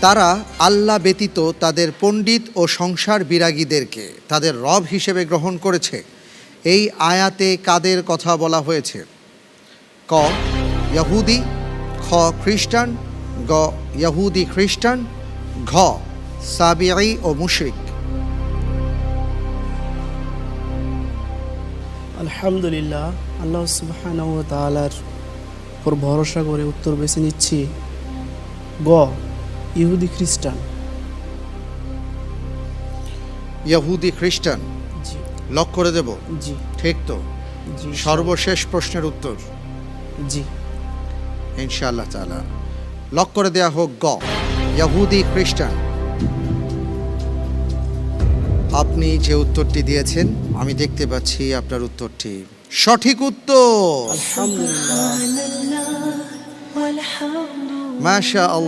তারা আল্লাহ ব্যতীত তাদের পণ্ডিত ও সংসার বিরাগীদেরকে তাদের রব হিসেবে গ্রহণ করেছে। এই আয়াতে কাদের কথা বলা হয়েছে? ক ইহুদি, খ খ্রিস্টান, গ ইহুদি খ্রিস্টান, ঘ সাবিঈ ও মুশরিক। আলহামদুলিল্লাহ, আল্লাহ সুবহানাহু ওয়া তাআলার উপর ভরসা করে উত্তর বেছে নিচ্ছি গ ইহুদি খ্রিস্টান। ইহুদি খ্রিস্টান জি লক করে দেব? জি ঠিক তো? জি সর্বশেষ প্রশ্নের উত্তর জি ইনশাআল্লাহ তাআলা লক করে দেয়া হোক গ ইহুদি খ্রিস্টান। আপনি যে উত্তরটি দিয়েছেন আমি দেখতে পাচ্ছি আপনার উত্তরটি সঠিক উত্তর। আলহামদুলিল্লাহ। মাশাআল্লাহ।